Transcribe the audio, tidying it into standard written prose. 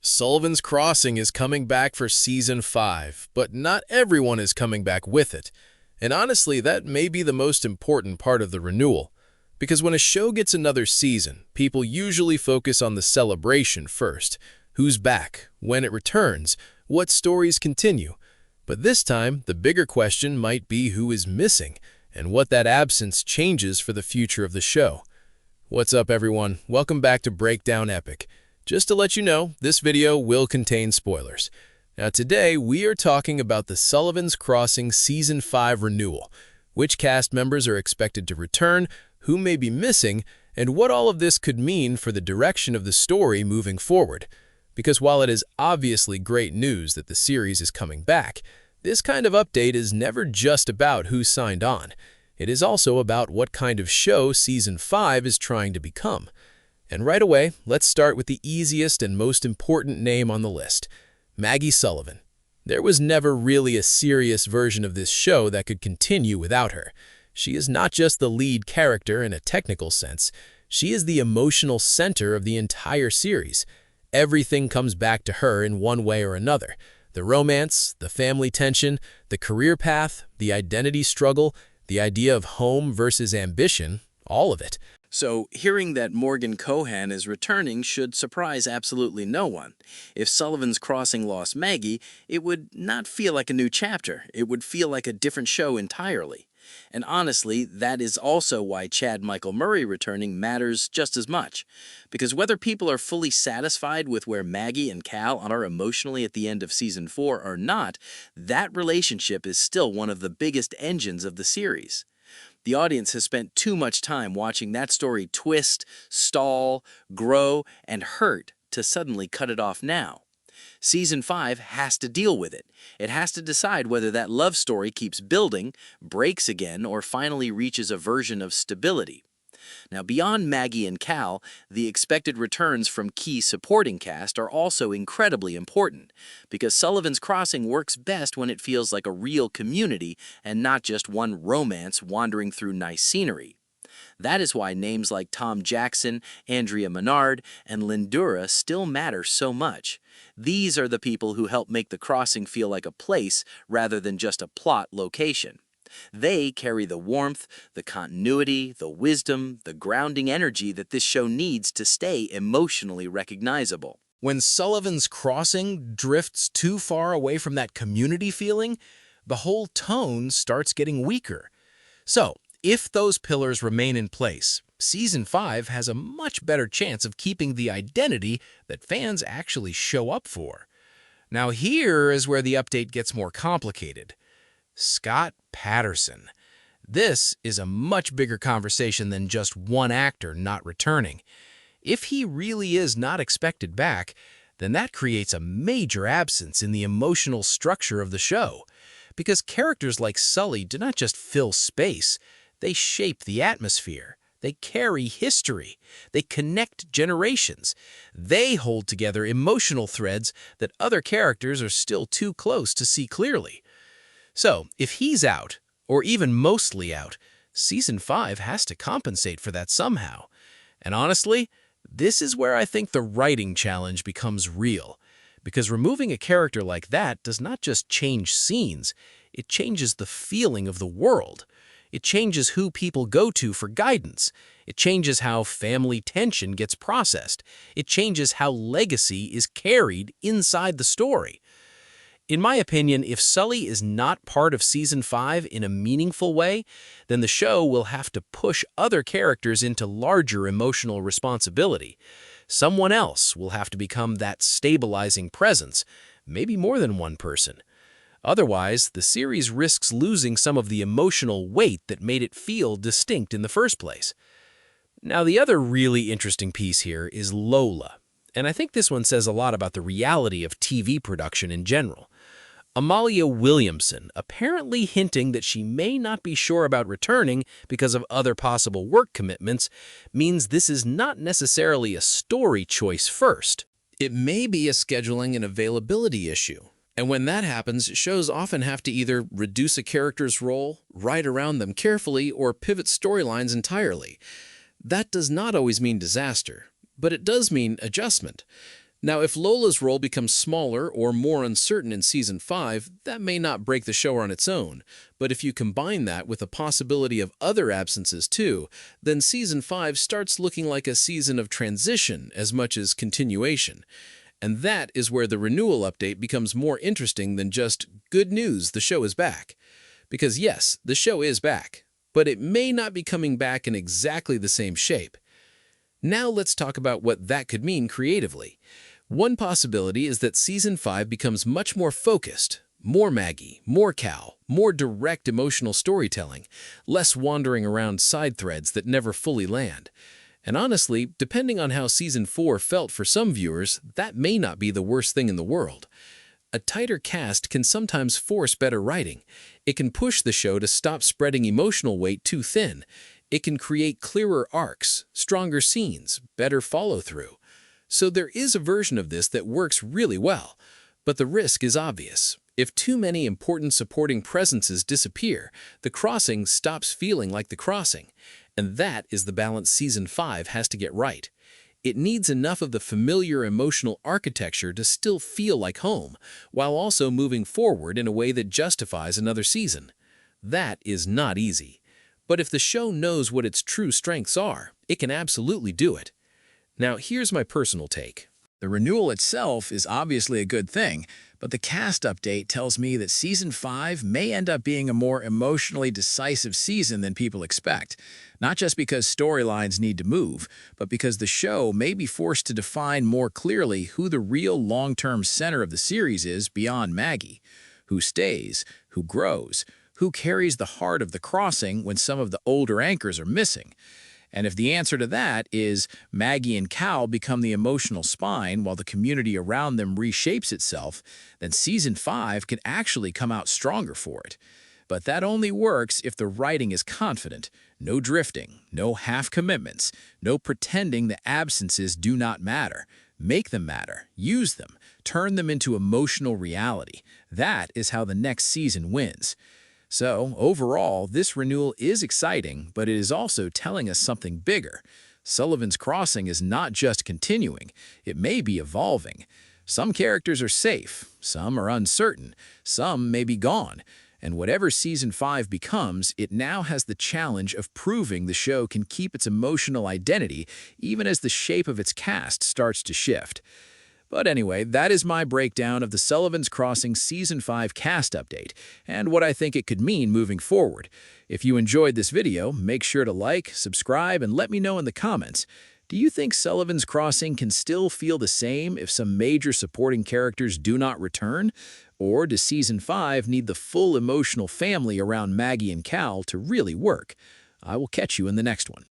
Sullivan's Crossing is coming back for Season 5, but not everyone is coming back with it. And honestly, that may be the most important part of the renewal. Because when a show gets another season, people usually focus on the celebration first. Who's back? When it returns? What stories continue? But this time, the bigger question might be who is missing, and what that absence changes for the future of the show. What's up, everyone? Welcome back to Breakdown Epic. Just to let you know, this video will contain spoilers. Now today, we are talking about the Sullivan's Crossing Season 5 renewal, which cast members are expected to return, who may be missing, and what all of this could mean for the direction of the story moving forward. Because while it is obviously great news that the series is coming back, this kind of update is never just about who signed on. It is also about what kind of show Season 5 is trying to become. And right away, let's start with the easiest and most important name on the list, Maggie Sullivan. There was never really a serious version of this show that could continue without her. She is not just the lead character in a technical sense, she is the emotional center of the entire series. Everything comes back to her in one way or another. The romance, the family tension, the career path, the identity struggle, the idea of home versus ambition, all of it. So, hearing that Morgan Kohan is returning should surprise absolutely no one. If Sullivan's Crossing lost Maggie, it would not feel like a new chapter. It would feel like a different show entirely. And honestly, that is also why Chad Michael Murray returning matters just as much. Because whether people are fully satisfied with where Maggie and Cal are emotionally at the end of Season 4 or not, that relationship is still one of the biggest engines of the series. The audience has spent too much time watching that story twist, stall, grow, and hurt to suddenly cut it off now. Season 5 has to deal with it. It has to decide whether that love story keeps building, breaks again, or finally reaches a version of stability. Now, beyond Maggie and Cal, the expected returns from key supporting cast are also incredibly important, because Sullivan's Crossing works best when it feels like a real community and not just one romance wandering through nice scenery. That is why names like Tom Jackson, Andrea Menard, and Lindura still matter so much. These are the people who help make the crossing feel like a place rather than just a plot location. They carry the warmth, the continuity, the wisdom, the grounding energy that this show needs to stay emotionally recognizable. When Sullivan's Crossing drifts too far away from that community feeling, the whole tone starts getting weaker. So, if those pillars remain in place, Season 5 has a much better chance of keeping the identity that fans actually show up for. Now here is where the update gets more complicated. Scott Patterson. This is a much bigger conversation than just one actor not returning. If he really is not expected back, then that creates a major absence in the emotional structure of the show. Because characters like Sully do not just fill space, they shape the atmosphere. They carry history. They connect generations. They hold together emotional threads that other characters are still too close to see clearly. So, if he's out, or even mostly out, Season 5 has to compensate for that somehow. And honestly, this is where I think the writing challenge becomes real. Because removing a character like that does not just change scenes, it changes the feeling of the world. It changes who people go to for guidance. It changes how family tension gets processed. It changes how legacy is carried inside the story. In my opinion, if Sully is not part of Season 5 in a meaningful way, then the show will have to push other characters into larger emotional responsibility. Someone else will have to become that stabilizing presence, maybe more than one person. Otherwise, the series risks losing some of the emotional weight that made it feel distinct in the first place. Now, the other really interesting piece here is Lola, and I think this one says a lot about the reality of TV production in general. Amalia Williamson apparently hinting that she may not be sure about returning because of other possible work commitments means this is not necessarily a story choice first. It may be a scheduling and availability issue. And when that happens, shows often have to either reduce a character's role, write around them carefully, or pivot storylines entirely. That does not always mean disaster, but it does mean adjustment. Now, if Lola's role becomes smaller or more uncertain in Season 5, that may not break the show on its own. But if you combine that with the possibility of other absences too, then Season 5 starts looking like a season of transition as much as continuation. And that is where the renewal update becomes more interesting than just good news, the show is back. Because yes, the show is back, but it may not be coming back in exactly the same shape. Now let's talk about what that could mean creatively. One possibility is that Season 5 becomes much more focused. More Maggie, more Cal, more direct emotional storytelling, less wandering around side threads that never fully land. And honestly, depending on how Season 4 felt for some viewers, that may not be the worst thing in the world. A tighter cast can sometimes force better writing. It can push the show to stop spreading emotional weight too thin. It can create clearer arcs, stronger scenes, better follow-through. So there is a version of this that works really well. But the risk is obvious. If too many important supporting presences disappear, the crossing stops feeling like the crossing. And that is the balance Season 5 has to get right. It needs enough of the familiar emotional architecture to still feel like home, while also moving forward in a way that justifies another season. That is not easy. But if the show knows what its true strengths are, it can absolutely do it. Now, here's my personal take. The renewal itself is obviously a good thing, but the cast update tells me that Season 5 may end up being a more emotionally decisive season than people expect. Not just because storylines need to move, but because the show may be forced to define more clearly who the real long-term center of the series is beyond Maggie. Who stays, who grows, who carries the heart of the crossing when some of the older anchors are missing. And if the answer to that is Maggie and Cal become the emotional spine while the community around them reshapes itself, then Season 5 can actually come out stronger for it. But that only works if the writing is confident. No drifting, no half-commitments, no pretending the absences do not matter. Make them matter, use them, turn them into emotional reality. That is how the next season wins. So, overall, this renewal is exciting, but it is also telling us something bigger. Sullivan's Crossing is not just continuing, it may be evolving. Some characters are safe, some are uncertain, some may be gone. And whatever Season 5 becomes, it now has the challenge of proving the show can keep its emotional identity even as the shape of its cast starts to shift. But anyway, that is my breakdown of the Sullivan's Crossing Season 5 cast update, and what I think it could mean moving forward. If you enjoyed this video, make sure to like, subscribe, and let me know in the comments. Do you think Sullivan's Crossing can still feel the same if some major supporting characters do not return? Or does Season 5 need the full emotional family around Maggie and Cal to really work? I will catch you in the next one.